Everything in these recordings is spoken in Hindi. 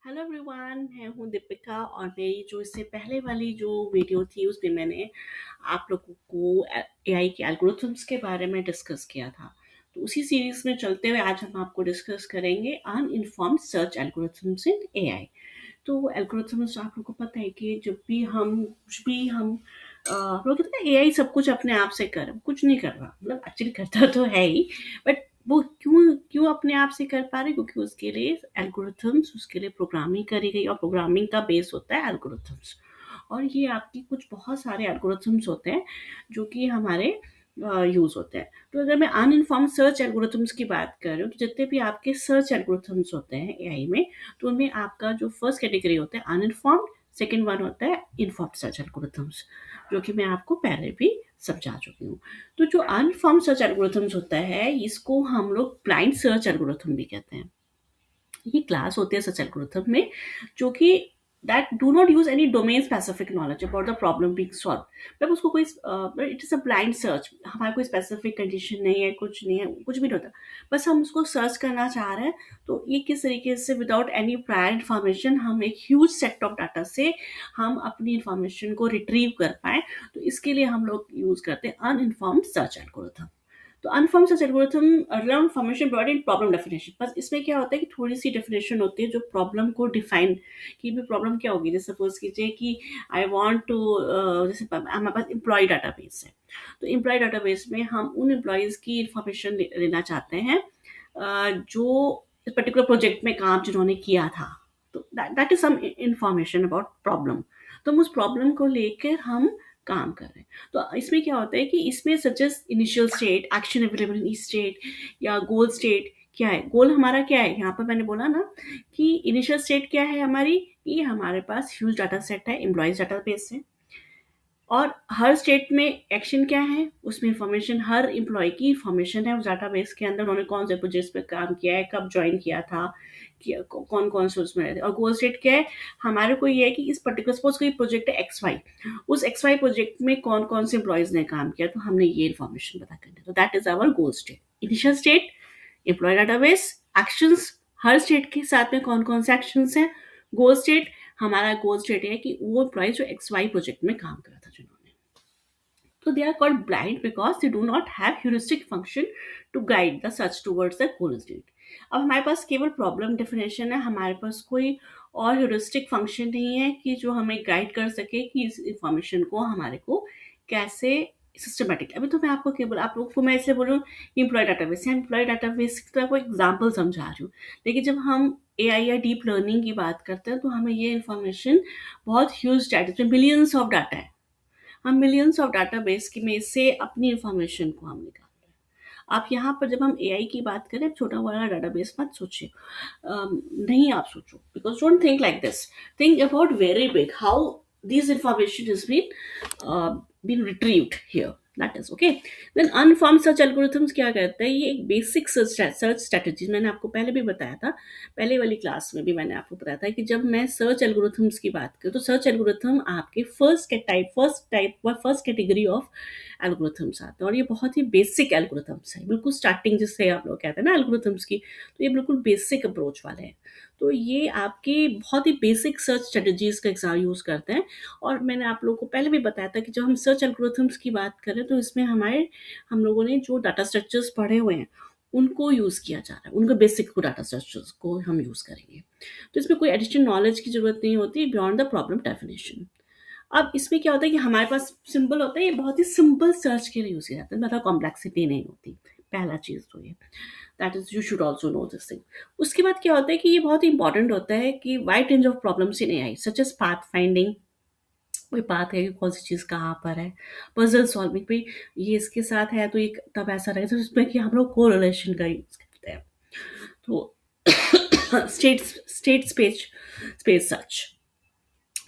हेलो एवरीवन, मैं हूँ दीपिका और मेरी जो इससे पहले वाली जो वीडियो थी उसमें मैंने आप लोगों को एआई के एल्गोरिथम्स के बारे में डिस्कस किया था। तो उसी सीरीज में चलते हुए आज हम आपको डिस्कस करेंगे अनइन्फॉर्म्ड सर्च एल्गोरिथम्स इन एआई। तो एल्गोरिथम्स आप लोगों को पता है कि जब भी हम कुछ भी हम आप लोग कहते हैं एआई सब कुछ अपने आप से कर कुछ नहीं कर रहा, मतलब एक्चुअली करता तो है ही, बट वो क्यों क्यों अपने आप से कर पा रहे, क्योंकि उसके लिए एल्गोरिथम्स, उसके लिए प्रोग्रामिंग करी गई और प्रोग्रामिंग का बेस होता है एल्गोरिथम्स। और ये आपकी कुछ बहुत सारे एल्गोरिथम्स होते हैं जो कि हमारे यूज़ होते हैं। तो अगर मैं अनइन्फॉर्म्ड सर्च एल्गोरिथम्स की बात कर रही हूँ, तो जितने भी आपके सर्च एल्गोरिथम्स होते हैं एआई में, तो उनमें आपका जो फर्स्ट कैटेगरी होता है अनइन्फॉर्म्ड, सेकेंड वन होता है इन्फॉर्म्ड सर्च एल्गोरिथम्स, जो कि मैं आपको पहले भी समझा चुकी हूँ। तो जो अनइन्फॉर्म्ड सर्च एल्गोरिथम्स होता है, इसको हम लोग ब्लाइंड सर्च एल्गोरिथम भी कहते हैं। ये क्लास होते हैं सर्च एल्गोरिथम में जो कि that do not use any domain specific knowledge about the problem being solve. मतलब उसको कोई it is a blind search, हमारा कोई स्पेसिफिक कंडीशन नहीं है, कुछ नहीं है, कुछ भी नहीं होता, बस हम उसको सर्च करना चाह रहे हैं। तो ये किस तरीके से विदाउट एनी प्रायर इन्फॉर्मेशन हम एक ह्यूज सेट ऑफ डाटा से हम अपनी इंफॉर्मेशन को रिट्रीव कर पाए, तो इसके लिए हम लोग यूज करते हैं अनइन्फॉर्म्ड सर्च एल्गोरिथम। तो uninformed search algorithm around information broad in problem definition, बस इसमें क्या होता है कि थोड़ी सी डेफिनेशन होती है जो प्रॉब्लम को डिफाइन, कि भी प्रॉब्लम क्या होगी। जैसे सपोज कीजिए कि आई वांट टू, जैसे हमारे पास एम्प्लॉय डाटाबेस है, तो एम्प्लॉय डाटाबेस में हम उन एम्प्लॉयज की इंफॉर्मेशन लेना चाहते हैं जो इस पर्टिकुलर प्रोजेक्ट में काम जिन्होंने किया था। तो that is some information about problem. तो हम उस प्रॉब्लम को लेकर हम काम कर रहे हैं। तो इसमें क्या होता है कि इसमें suggest initial state, action available in state, या गोल स्टेट क्या है। गोल हमारा क्या है, यहाँ पर मैंने बोला ना कि इनिशियल स्टेट क्या है हमारी, कि हमारे पास ह्यूज डाटा सेट है, एम्प्लॉयज डाटाबेस है, और हर स्टेट में एक्शन क्या है, उसमें इंफॉर्मेशन, हर एम्प्लॉय की इंफॉर्मेशन है उस डाटाबेस के अंदर, उन्होंने कौन से प्रोजेक्ट्स पे काम किया है, कब ज्वाइन किया था, कौन कौन से उसमें रहते। और गोल स्टेट क्या है, हमारे को ये है कि इस पर्टिकुलर सपोज कोई प्रोजेक्ट है एक्स वाई, उस एक्स वाई प्रोजेक्ट में कौन कौन से एम्प्लॉयज ने काम किया, तो हमने ये इन्फॉर्मेशन पता करनी है। तो that is our goal state. Initial state employee database, actions, हर स्टेट के साथ में कौन कौन से एक्शंस हैं। गोल स्टेट, हमारा गोल स्टेट है कि वो एम्प्लॉय जो एक्स वाई प्रोजेक्ट में काम करा था जिन्होंने। So they are called blind because they do not have heuristic function to guide the search towards the goal state. अब हमारे पास केवल प्रॉब्लम डेफिनेशन है, हमारे पास कोई और ह्यूरिस्टिक फंक्शन नहीं है कि जो हमें गाइड कर सके कि इस इंफॉर्मेशन को हमारे को कैसे सिस्टमेटिक। अभी तो मैं आपको केवल आप लोग को मैं इसलिए बोलूँ एम्प्लॉय डाटाबेस है, एम्प्लॉय डाटाबेस की तो आपको एग्जाम्पल समझा रही हूँ, लेकिन जब हम एआई या डीप लर्निंग की बात करते हैं तो हमें ये इन्फॉर्मेशन बहुत ह्यूज डाटा, इसमें बिलियंस ऑफ डाटा है, हम मिलियंस ऑफ डाटाबेस की में से अपनी इंफॉर्मेशन को हम निकाल रहे हैं। आप यहाँ पर जब हम एआई की बात करें, छोटा वाला डाटाबेस मत सोचिए, नहीं आप सोचो, because don't think like this, think about very big how this information is been retrieved here, that is okay. Then uninformed search algorithms क्या कहते हैं, ये एक बेसिक सर्च स्ट्रेटजी, मैंने आपको पहले भी बताया था, पहले वाली क्लास में भी मैंने आपको बताया था कि जब मैं सर्च एल्गोरिथम्स की बात करूँ तो सर्च एल्गोरिथम आपके फर्स्ट कैटेगरी ऑफ एल्गोरिथम्स आते हैं, और ये बहुत ही बेसिक एल्गोरिथम्स है, बिल्कुल स्टार्टिंग जिससे आप लोग कहते हैं ना एल्गोरिथम्स की, तो ये बिल्कुल बेसिक अप्रोच वाले हैं। तो ये आपके बहुत ही बेसिक सर्च स्ट्रेटजीज का एग्जाम यूज़ करते हैं। और मैंने आप लोगों को पहले भी बताया था कि जब हम सर्च एल्गोरिथम्स की बात करें तो इसमें हम लोगों ने जो डाटा स्ट्रक्चर्स पढ़े हुए हैं उनको यूज़ किया जा रहा है, उनको बेसिक को डाटा स्ट्रक्चर्स को हम यूज़ करेंगे। तो इसमें कोई एडिशनल नॉलेज की ज़रूरत नहीं होती बियॉन्ड द प्रॉब्लम डेफिनेशन। अब इसमें क्या होता है कि हमारे पास सिंपल होता है, ये बहुत ही सिंपल सर्च के लिए यूज़ किया जाता है, मतलब कॉम्प्लेक्सिटी नहीं होती, पहला चीज़ तो ये, that is you should also know this thing. उसके बाद क्या होता है कि ये बहुत ही इंपॉर्टेंट होता है कि wide range of problems in AI such as path finding, कोई बात है कि कौन सी चीज़ कहाँ पर है, पजल सॉल्विंग भाई ये इसके साथ है तो ये तब ऐसा रहेगा, तो इसमें कि हम लोग कोरिलेशन का यूज़ करते हैं। तो स्टेट स्पेस स्पेस सर्च,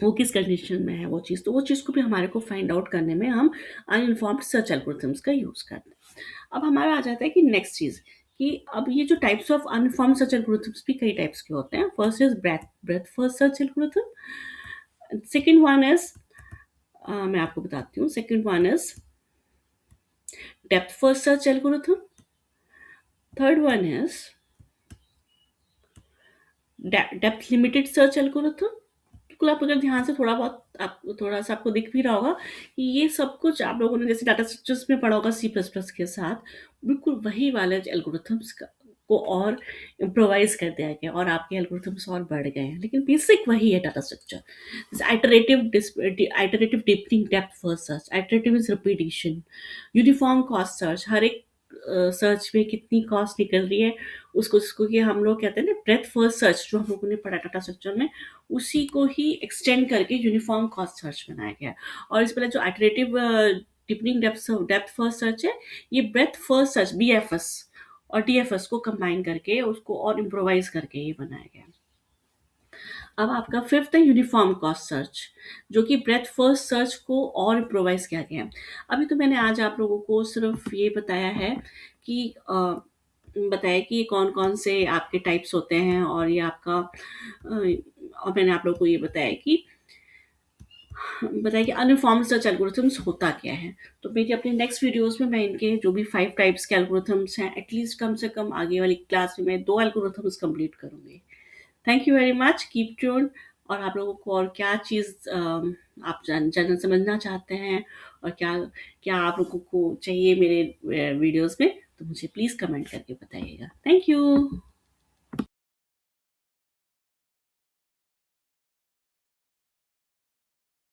वो किस कंडीशन में है वो चीज़, तो वो चीज़ को भी हमारे को फाइंड आउट करने में हम अनइन्फॉर्म्ड सर्च एल्गोरिथम्स का यूज़ करते हैं। अब हमारा आ जाता है कि नेक्स्ट चीज़, कि अब ये जो types of uninformed search algorithms भी कई टाइप्स के होते हैं। First is breath first search algorithm, second one is मैं आपको बताती हूँ, second one is depth first search algorithm, third one is depth limited search algorithm, बिल्कुल आप अगर ध्यान से थोड़ा बहुत आप थोड़ा सा आपको दिख भी रहा होगा कि ये सब कुछ आप लोगों ने जैसे डाटा स्ट्रक्चर्स में पढ़ा होगा सी प्लस प्लस के साथ, बिल्कुल वही वाले एल्गोरिथम्स को और इम्प्रोवाइज कर दिया गया और आपके एल्गोरिथम्स और बढ़ गए हैं, लेकिन बेसिक वही है डाटा स्ट्रक्चर। जैसे iterative deepening depth first search, iterative is repetition, uniform cost search, हर एक सर्च में कितनी कॉस्ट निकल रही है उसको, जिसको कि हम लोग कहते हैं ना ब्रेथ फर्स्ट सर्च, जो हम लोगों ने पढ़ा डाटा स्ट्रक्चर में, उसी को ही एक्सटेंड करके यूनिफॉर्म कॉस्ट सर्च बनाया गया है। और इस पहले जो iterative deepening depth first search है, ये ब्रेथ फर्स्ट सर्च बीएफएस और डीएफएस को कंबाइन करके उसको और इम्प्रोवाइज करके ये बनाया गया है। अब आपका फिफ्थ है यूनिफॉर्म कॉस्ट सर्च, जो कि ब्रेथ फर्स्ट सर्च को और इम्प्रोवाइज किया गया है। अभी तो मैंने आज आप लोगों को सिर्फ ये बताया है कि बताया कि ये कौन कौन से आपके टाइप्स होते हैं, और ये आपका और मैंने आप लोगों को ये बताया कि अनइन्फॉर्म्ड सर्च एल्गोरिथम्स होता क्या है। तो मेरी अपनी नेक्स्ट वीडियोस में मैं इनके जो भी 5 टाइप्स के एल्गोरिथम्स हैं, एटलीस्ट कम से कम आगे वाली क्लास में मैं 2 एल्गोरिथम्स कंप्लीट करूँगी। Thank you very much, keep tuned. और आप लोगों को और क्या चीज़ आप जानना समझना चाहते हैं, और क्या क्या आप लोगों को चाहिए मेरे वीडियोस में, तो मुझे प्लीज़ कमेंट करके बताइएगा। Thank you.